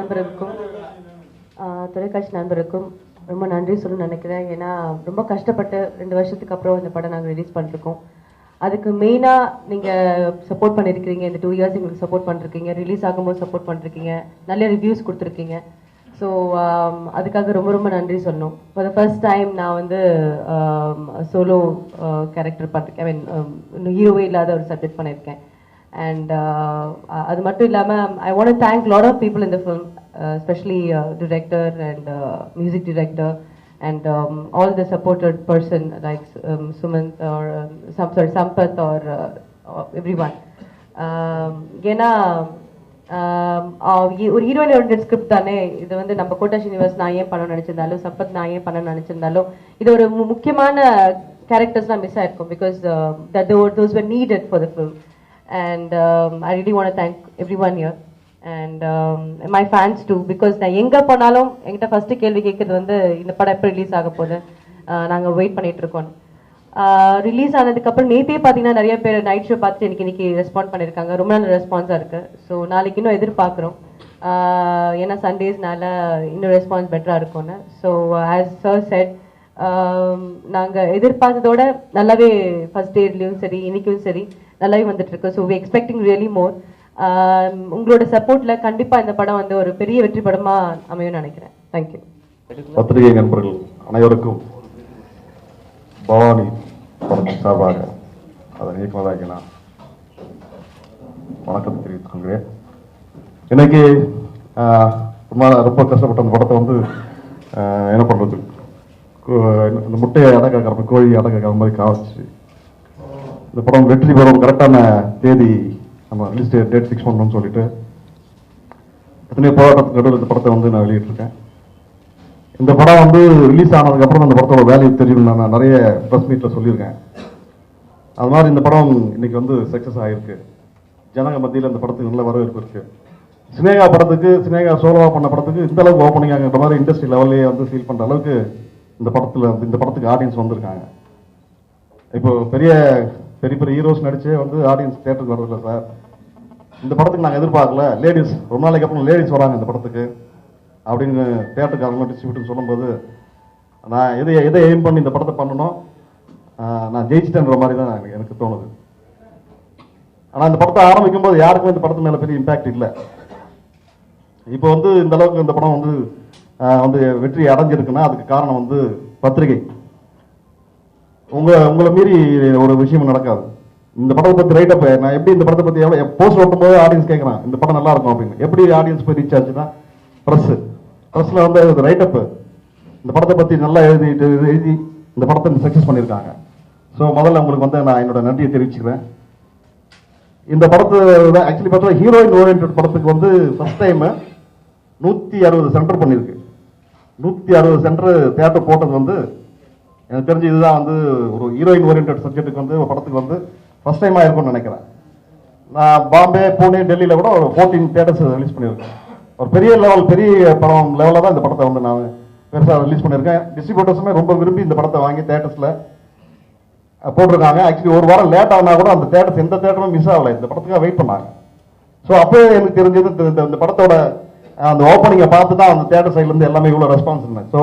நண்பருக்கும் தொலைக்காட்சி நண்பருக்கும் ரொம்ப நன்றி சொல்லணும்னு நினைக்கிறேன். ஏன்னா ரொம்ப கஷ்டப்பட்டு 2 வருஷத்துக்கு அப்புறம் இந்த படம் நாங்கள் ரிலீஸ் பண்ணிருக்கோம். அதுக்கு மெயினாக நீங்கள் சப்போர்ட் பண்ணியிருக்கிறீங்க. இந்த 2 இயர்ஸ் எங்களுக்கு சப்போர்ட் பண்ணிருக்கீங்க. ரிலீஸ் ஆகும்போது சப்போர்ட் பண்ணிருக்கீங்க. நல்ல ரிவ்யூஸ் கொடுத்துருக்கீங்க. ஸோ அதுக்காக ரொம்ப ரொம்ப நன்றி சொல்லணும். ஃபார் த ஃபர்ஸ்ட் டைம் நான் வந்து சோலோ கேரக்டர் பண்ணிருக்கேன். ஐ மீன் ஹீரோவே இல்லாத ஒரு சப்ஜெக்ட் பண்ணியிருக்கேன். And அது மட்டும் இல்லாமல் I want to thank a lot of people in the film, especially director and music director and all the supported person like Sumant or Sampath or everyone. ஏன்னா ஒரு ஹீரோயினோட ஸ்கிரிப்ட் தானே இது. வந்து நம்ம கோட்டா ஸ்ரீனிவாஸ் நான் ஏன் பண்ணணும்னு நினச்சிருந்தாலும், சம்பத் நான் ஏன் பண்ணணும்னு நினச்சிருந்தாலும், இது ஒரு முக்கியமான கேரக்டர்ஸ்லாம் மிஸ் ஆயிருக்கும். Because those were needed for the film. And I really want to thank everyone here and my fans too, because நான் எங்க போனாலும் என்கிட்ட ஃபர்ஸ்ட் கேள்வி கேட்கறது வந்து இந்த படம் எப்போ ரிலீஸ் ஆக போகுது, நாங்கள் வெயிட் பண்ணிட்டு இருக்கோம். ரிலீஸ் ஆனதுக்கப்புறம் நேற்றே பார்த்தீங்கன்னா நிறைய பேர் நைட் ஷோ பார்த்து இன்னைக்கு ரெஸ்பாண்ட் பண்ணியிருக்காங்க. ரொம்ப நல்ல ரெஸ்பான்ஸாக இருக்குது. ஸோ நாளைக்கு இன்னும் எதிர்பார்க்குறோம். ஏன்னா சண்டேஸ்னால இன்னும் ரெஸ்பான்ஸ் பெட்டராக இருக்கும்னு. ஸோ ஆஸ் சார் செட், நாங்கள் எதிர்பார்த்ததோட நல்லாவே ஃபர்ஸ்ட் டேட்லேயும் சரி இன்னைக்கும் சரி நல்லாவே வந்துட்டு இருக்கு. ஸோ வி எக்ஸ்பெக்டிங் ரியலி மோர். உங்களோட சப்போர்ட்ல கண்டிப்பா இந்த படம் வந்து ஒரு பெரிய வெற்றி படமா அமையும் நினைக்கிறேன். தேங்க்யூ. பத்திரிகை நண்பர்கள் அனைவருக்கும் பவானி படத்தின் சார்பாக அதன் இயக்குநராக நான் வணக்கத்தை தெரிவித்துக் கொள்கிறேன். இன்னைக்கு ரொம்ப கஷ்டப்பட்ட அந்த படத்தை வந்து என்ன பண்றது, இந்த முட்டையை அடக்க கோழி அடக்க மாதிரி காவச்சு இந்த படம் வெற்றி பெறும் கரெக்டான தேதி நம்ம ரிலீஸ் டேட் ஃபிக்ஸ் பண்ணணும்னு சொல்லிட்டு எத்தனையோ போராட்டத்துக்கு நடுவில் இந்த படத்தை வந்து நான் வெளியிட்டிருக்கேன். இந்த படம் வந்து ரிலீஸ் ஆனதுக்கப்புறம் அந்த படத்தோட வேல்யூ தெரியும். நான் நிறைய ப்ரெஸ் மீட்டில் சொல்லியிருக்கேன். அது மாதிரி இந்த படம் இன்னைக்கு வந்து சக்ஸஸ் ஆகிருக்கு. ஜனங்க மத்தியில் இந்த படத்துக்கு நல்ல வரவேற்பு இருக்கு. சினேகா படத்துக்கு, சினேகா சோலோவா பண்ண படத்துக்கு இந்த அளவுக்கு ஓப்பனிங் ஆகிற மாதிரி இண்டஸ்ட்ரி லெவல்லையே வந்து ஃபீல் பண்ணுற அளவுக்கு இந்த படத்துக்கு ஆடியன்ஸ் வந்திருக்காங்க. இப்போ பெரிய ஹீரோஸ் நடிச்சே வந்து ஆடியன்ஸ் தியேட்டருக்கு வரதில்லை சார். இந்த படத்துக்கு நாங்கள் எதிர்பார்க்கல, லேடிஸ் ரொம்ப நாளைக்கு அப்புறம் லேடிஸ் வராங்க இந்த படத்துக்கு அப்படின்னு தியேட்டருக்காரங்க டிஸ்ட்ரிபியூட்டர் சொல்லும்போது நான் எதை எய்ம் பண்ணி இந்த படத்தை பண்ணணும், நான் ஜெயிச்சிட்டேன்ற மாதிரி தான் எனக்கு தோணுது. ஆனால் இந்த படத்தை ஆரம்பிக்கும் போது யாருக்கும் இந்த படத்து மேலே பெரிய இம்பேக்ட் இல்லை. இப்போ வந்து இந்த அளவுக்கு இந்த படம் வந்து வெற்றி அடைஞ்சிருக்குன்னா அதுக்கு காரணம் வந்து பத்திரிகை. உங்களை மீறி ஒரு விஷயம் நடக்காது. இந்த படத்தை பத்தி ரைட்டப் நான் எப்படி இந்த படத்தை பத்தி எவ்வளவு போஸ்ட் ஓட்டும் போது ஆடியன்ஸ் கேட்கறான் இந்த படம் நல்லா இருக்கும் அப்படின்னு. எப்படி ஆடியன்ஸ் போய் ரீச் ஆச்சுன்னா பிரஸ்ல வந்து ரைட்டப் இந்த படத்தை பத்தி நல்லா எழுதி இந்த படத்தை சக்சஸ் பண்ணியிருக்காங்க. ஸோ முதல்ல உங்களுக்கு வந்து நான் என்னோட நன்றியை தெரிவிச்சுக்கிறேன். இந்த படத்தை ஆக்சுவலி பார்த்தா ஹீரோயின் ஓரியன்ட் படத்துக்கு வந்து ஃபர்ஸ்ட் டைம் 160 சென்டர் பண்ணியிருக்கு. 160 சென்டர் தியேட்டர் போட்டது வந்து எனக்கு தெரிஞ்சு இதுதான் வந்து ஒரு ஹீரோயின் ஓரியன்ட் சப்ஜெக்ட்டுக்கு வந்து படத்துக்கு வந்து ஃபர்ஸ்ட் டைம் ஆயிருக்கும்னு நினைக்கிறேன். நான் பாம்பே, புனே, டெல்லியில் கூட ஒரு 14 தியேட்டர்ஸ் ரிலீஸ் பண்ணியிருக்கேன். ஒரு பெரிய படம் லெவலில் தான் இந்த படத்தை வந்து நான் பெருசாக ரிலீஸ் பண்ணியிருக்கேன். டிஸ்ட்ரிபியூட்டர்ஸுமே ரொம்ப விரும்பி இந்த படத்தை வாங்கி தியேட்டர்ஸில் போட்டிருக்காங்க. ஆக்சுவலி ஒரு வாரம் லேட் ஆனால் கூட அந்த தியேட்டர்ஸ் எந்த தியேட்டரும் மிஸ் ஆகலை, இந்த படத்துக்காக வெயிட் பண்ணாங்க. ஸோ அப்போயே எனக்கு தெரிஞ்சது இந்த படத்தோட அந்த ஓப்பனிங்கை பார்த்து தான் அந்த தியேட்டர் சைட்லேருந்து எல்லாமே இவ்வளோ ரெஸ்பான்ஸ் இருந்தேன். ஸோ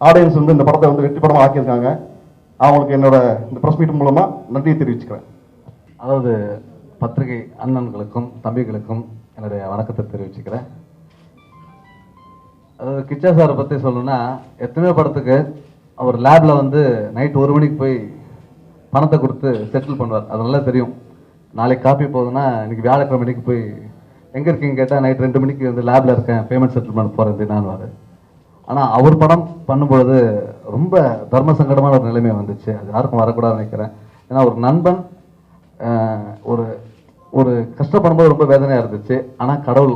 ஆடியன்ஸ் வந்து இந்த படத்தை வந்து வெற்றி படமாக ஆக்கியிருக்காங்க. அவங்களுக்கு என்னோட இந்த ப்ரெஸ் மீட் மூலமாக நன்றியை தெரிவிச்சுக்கிறேன். அதாவது பத்திரிகை அண்ணன்களுக்கும் தம்பிகளுக்கும் என்னுடைய வணக்கத்தை தெரிவிச்சுக்கிறேன். அதாவது கிச்சா சாரை பற்றி சொல்லணும்னா எத்தனையோ படத்துக்கு அவர் லேபில் வந்து நைட் 1 மணிக்கு போய் பணத்தை கொடுத்து செட்டில் பண்ணுவார். அது நல்லா தெரியும். நாளைக்கு காப்பி போகுதுன்னா இன்னைக்கு வியாழக்கிழமை மணிக்கு போய் எங்கே இருக்கீங்க கேட்டால் நைட் 2 மணிக்கு வந்து லேபில் இருக்கேன், பேமெண்ட் செட்டில்மெண்ட் போகிறது நான். ஆனால் அவர் படம் பண்ணும்பொழுது ரொம்ப தர்ம சங்கடமான ஒரு நிலைமை வந்துச்சு. அது யாருக்கும் வரக்கூடாதுன்னு நினைக்கிறேன். ஏன்னா ஒரு நண்பன் ஒரு கஷ்டப்படும்போது ரொம்ப வேதனையாக இருந்துச்சு. ஆனால் கடவுள்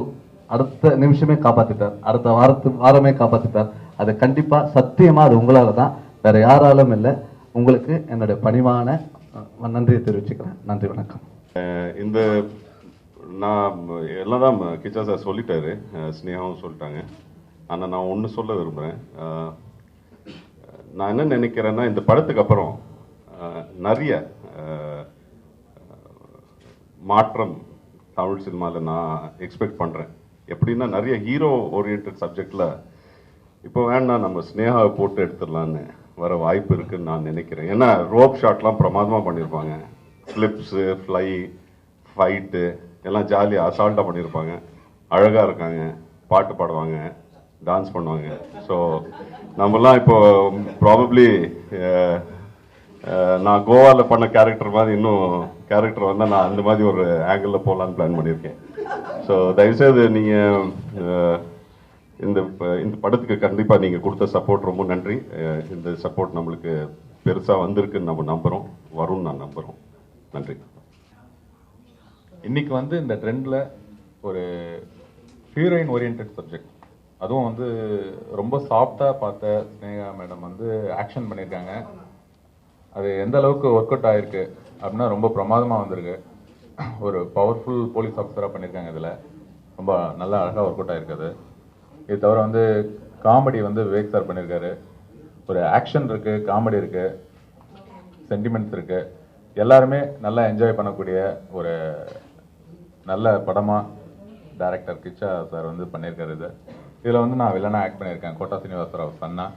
அடுத்த நிமிஷமே காப்பாற்றிட்டார், அடுத்த வாரமே காப்பாற்றிட்டார். அது கண்டிப்பாக சத்தியமாக அது உங்களால் தான், வேற யாராலும் இல்லை. உங்களுக்கு என்னுடைய பணிவான நன்றியை தெரிவிச்சுக்கிறேன். நன்றி, வணக்கம். இந்த நான் எல்லாம் தான் கிச்சா சார் சொல்லிட்டாரு, ஸ்னேகாவும் சொல்லிட்டாங்க. ஆனால் நான் ஒன்று சொல்ல விரும்புகிறேன். நான் என்ன நினைக்கிறேன்னா இந்த படத்துக்கு அப்புறம் நிறைய மாற்றம் தமிழ் சினிமாவில் நான் எக்ஸ்பெக்ட் பண்ணுறேன். எப்படின்னா நிறைய ஹீரோ ஓரியன்ட் சப்ஜெக்டில் இப்போ வேணா நம்ம ஸ்னேகாவை போட்டு எடுத்துடலான்னு வர வாய்ப்பு இருக்குன்னு நான் நினைக்கிறேன். ஏன்னா ரோப் ஷாட்லாம் பிரமாதமாக பண்ணியிருப்பாங்க. ஃப்ளிப்ஸு, ஃப்ளை, ஃபைட்டு எல்லாம் ஜாலியாக அசால்ட்டாக பண்ணியிருப்பாங்க. அழகாக இருக்காங்க, பாட்டு பாடுவாங்க, டான்ஸ் பண்ணுவாங்க. ஸோ நம்மலாம் இப்போ ப்ராபப்ளி நான் கோவாவில் பண்ண கேரக்டர் மாதிரி இன்னும் கேரக்டர் வந்தால் நான் அந்த மாதிரி ஒரு ஆங்கிளில் போகலான்னு பிளான் பண்ணியிருக்கேன். ஸோ தயவுசெய்து நீங்கள் இந்த படத்துக்கு கண்டிப்பாக நீங்கள் கொடுத்த சப்போர்ட் ரொம்ப நன்றி. இந்த சப்போர்ட் நம்மளுக்கு பெருசாக வந்திருக்குன்னு நம்ம நம்புகிறோம், வரும்னு நான் நம்புகிறோம். நன்றி. இன்னைக்கு வந்து இந்த ட்ரெண்டில் ஒரு ஹீரோயின் ஓரியன்ட் சப்ஜெக்ட், அதுவும் வந்து ரொம்ப சாஃப்டாக பார்த்த ஸ்னேகா மேடம் வந்து ஆக்ஷன் பண்ணியிருக்காங்க. அது எந்த அளவுக்கு ஒர்க் அவுட் ஆகிருக்கு அப்படின்னா ரொம்ப பிரமாதமாக வந்திருக்கு. ஒரு பவர்ஃபுல் போலீஸ் ஆஃபீஸராக பண்ணியிருக்காங்க. இதில் ரொம்ப நல்லா அழகாக ஒர்க் அவுட் ஆகிருக்குது. இது தவிர வந்து காமெடி வந்து விவேக் சார் பண்ணியிருக்காரு. ஒரு ஆக்ஷன் இருக்குது, காமெடி இருக்குது, சென்டிமெண்ட்ஸ் இருக்குது. எல்லாருமே நல்லா என்ஜாய் பண்ணக்கூடிய ஒரு நல்ல படமாக டைரக்டர் கிச்சா சார் வந்து பண்ணியிருக்காரு. இதில் வந்து நான் வில்லனாக ஆக்ட் பண்ணியிருக்கேன், கோட்டா சீனிவாசராவ் சன்னா.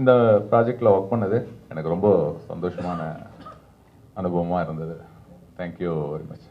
இந்த ப்ராஜெக்டில் ஒர்க் பண்ணது எனக்கு ரொம்ப சந்தோஷமான அனுபவமாக இருந்தது. Thank you very much.